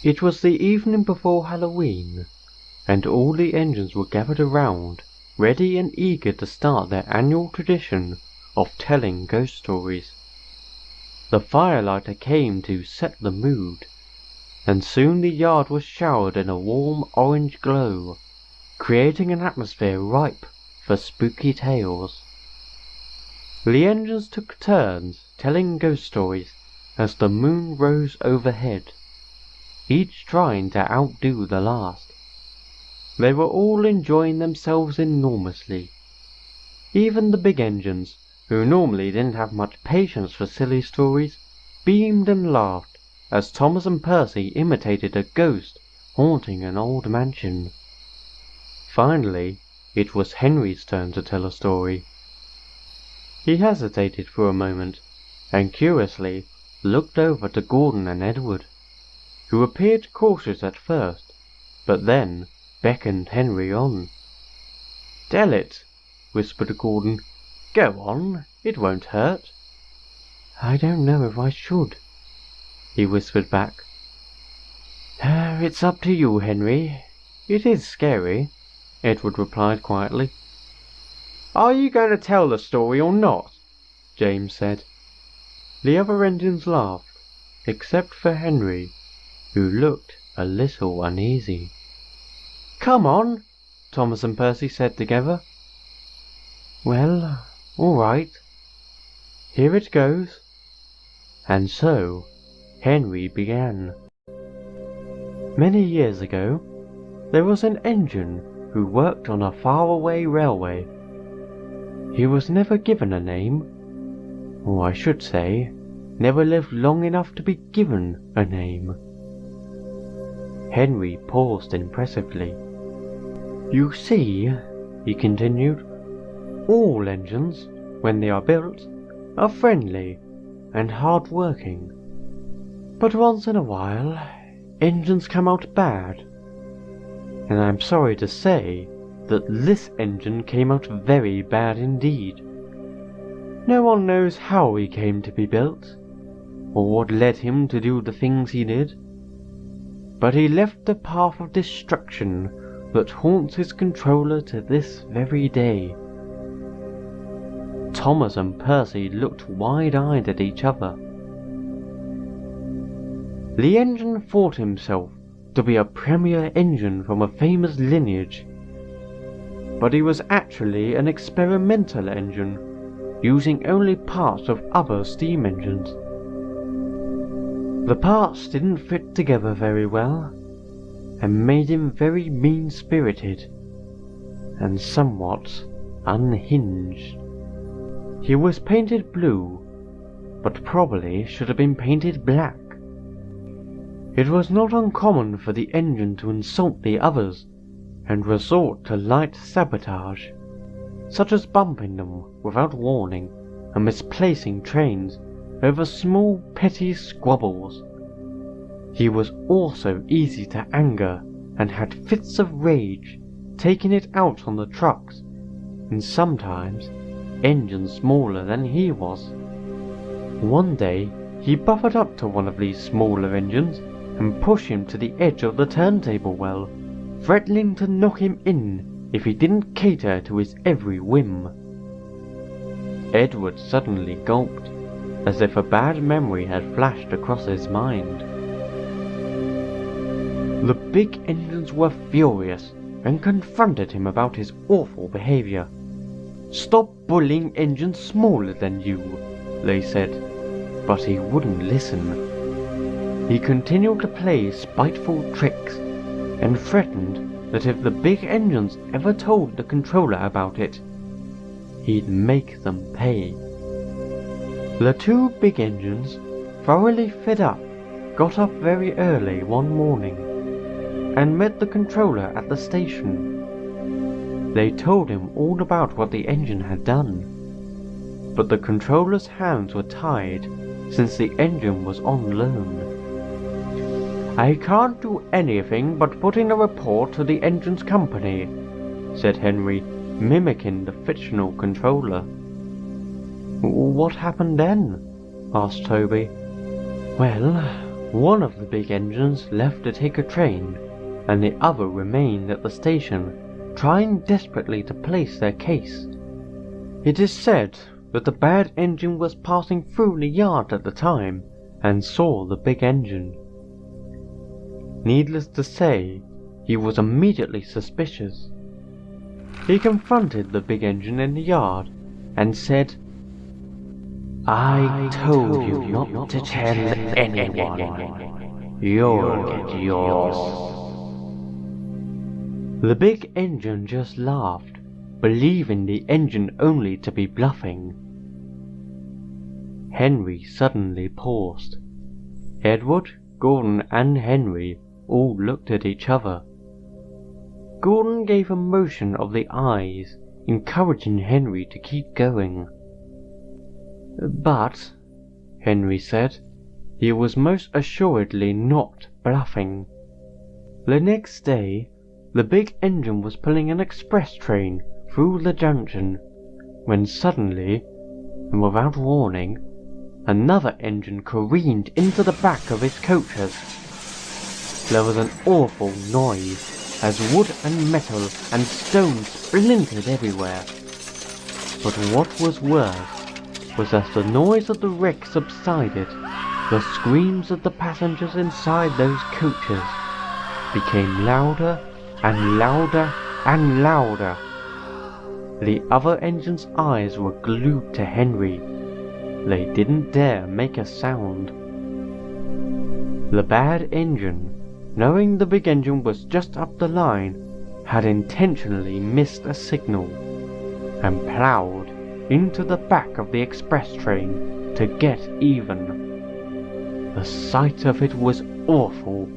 It was the evening before Halloween, and all the engines were gathered around, ready and eager to start their annual tradition of telling ghost stories. The firelighter came to set the mood, and soon the yard was showered in a warm orange glow, creating an atmosphere ripe for spooky tales. The engines took turns telling ghost stories as the moon rose overhead, each trying to outdo the last. They were all enjoying themselves enormously. Even the big engines, who normally didn't have much patience for silly stories, beamed and laughed as Thomas and Percy imitated a ghost haunting an old mansion. Finally, it was Henry's turn to tell a story. He hesitated for a moment, and curiously looked over to Gordon and Edward, who appeared cautious at first, but then beckoned Henry on. "Tell it," whispered Gordon. "Go on, it won't hurt." "I don't know if I should," he whispered back. "It's up to you, Henry. It is scary," Edward replied quietly. "Are you going to tell the story or not?" James said. The other engines laughed, except for Henry, who looked a little uneasy. "Come on," Thomas and Percy said together. "Well, all right. Here it goes." And so Henry began. Many years ago, there was an engine who worked on a faraway railway. He was never given a name, or I should say, never lived long enough to be given a name. Henry paused impressively. "You see," he continued, "all engines, when they are built, are friendly and hard-working. But once in a while, engines come out bad. And I'm sorry to say that this engine came out very bad indeed. No one knows how he came to be built, or what led him to do the things he did. But he left a path of destruction that haunts his controller to this very day." Thomas and Percy looked wide-eyed at each other. The engine thought himself to be a premier engine from a famous lineage, but he was actually an experimental engine, using only parts of other steam engines. The parts didn't fit together very well, and made him very mean-spirited, and somewhat unhinged. He was painted blue, but probably should have been painted black. It was not uncommon for the engine to insult the others, and resort to light sabotage, such as bumping them without warning and misplacing trains over small petty squabbles. He was also easy to anger and had fits of rage, taking it out on the trucks, and sometimes engines smaller than he was. One day he buffered up to one of these smaller engines and pushed him to the edge of the turntable well, threatening to knock him in if he didn't cater to his every whim. Edward suddenly gulped, as if a bad memory had flashed across his mind. The big engines were furious and confronted him about his awful behavior. "Stop bullying engines smaller than you," they said, but he wouldn't listen. He continued to play spiteful tricks, and threatened that if the big engines ever told the controller about it, he'd make them pay. The two big engines, thoroughly fed up, got up very early one morning, and met the controller at the station. They told him all about what the engine had done, but the controller's hands were tied since the engine was on loan. "I can't do anything but put in a report to the engine's company," said Henry, mimicking the fictional controller. "What happened then?" asked Toby. "Well, One of the big engines left to take a train, and the other remained at the station, trying desperately to place their case. It is said that the bad engine was passing through the yard at the time and saw the big engine. Needless to say, he was immediately suspicious. He confronted the big engine in the yard and said, "I told you not to tell anyone. You'll get yours." The big engine just laughed, believing the engine only to be bluffing. Henry suddenly paused. Edward, Gordon and Henry all looked at each other. Gordon gave a motion of the eyes, encouraging Henry to keep going. "But," Henry said, "he was most assuredly not bluffing." The next day, the big engine was pulling an express train through the junction, when suddenly, and without warning, another engine careened into the back of his coaches. There was an awful noise, as wood and metal and stone splintered everywhere. But what was worse was as the noise of the wreck subsided, the screams of the passengers inside those coaches became louder and louder and louder. The other engine's eyes were glued to Henry. They didn't dare make a sound. The bad engine, knowing the big engine was just up the line, had intentionally missed a signal, and ploughed into the back of the express train to get even. The sight of it was awful.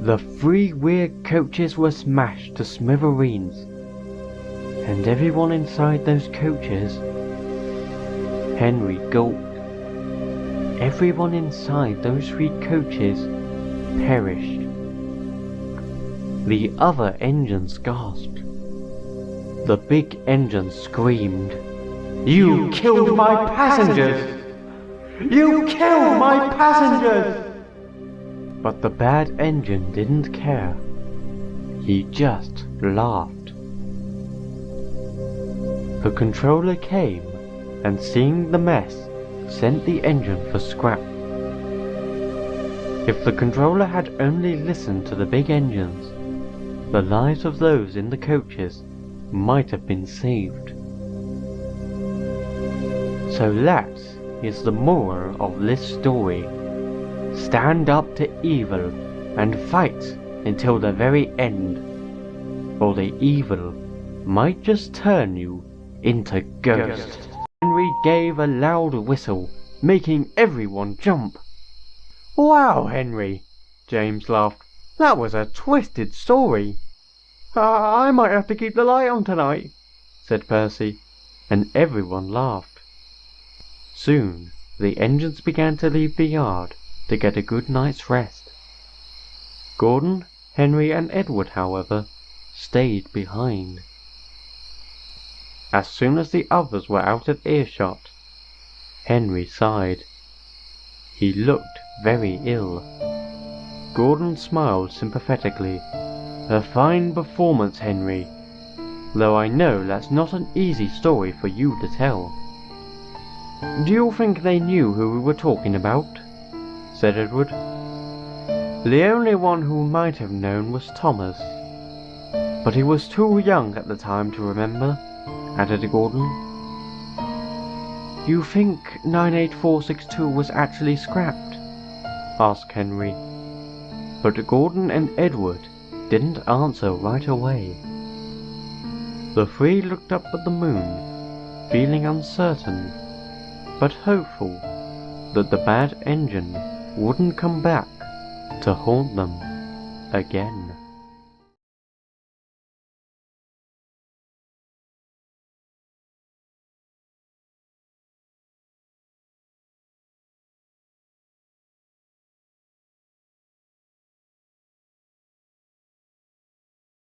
The 3 rear coaches were smashed to smithereens, and everyone inside those coaches— Henry gulped. Everyone inside those 3 coaches perished. The other engines gasped. The big engine screamed, "You killed my passengers! You killed my passengers!" But the bad engine didn't care. He just laughed. The controller came and, seeing the mess, sent the engine for scrap. If the controller had only listened to the big engines, the lives of those in the coaches might have been saved. So that is the moral of this story. Stand up to evil and fight until the very end, or the evil might just turn you into ghosts. Henry gave a loud whistle, making everyone jump. "Wow, Henry," James laughed. "That was a twisted story." I might have to keep the light on tonight," said Percy, and everyone laughed. Soon the engines began to leave the yard to get a good night's rest. Gordon, Henry and Edward, however, stayed behind. As soon as the others were out of earshot, Henry sighed. He looked very ill. Gordon smiled sympathetically. "A fine performance, Henry, though I know that's not an easy story for you to tell." "Do you think they knew who we were talking about?" said Edward. "The only one who might have known was Thomas, but he was too young at the time to remember," added Gordon. "You think 98462 was actually scrapped?" asked Henry. But Gordon and Edward didn't answer right away. The 3 looked up at the moon, feeling uncertain, but hopeful that the bad engine wouldn't come back to haunt them again.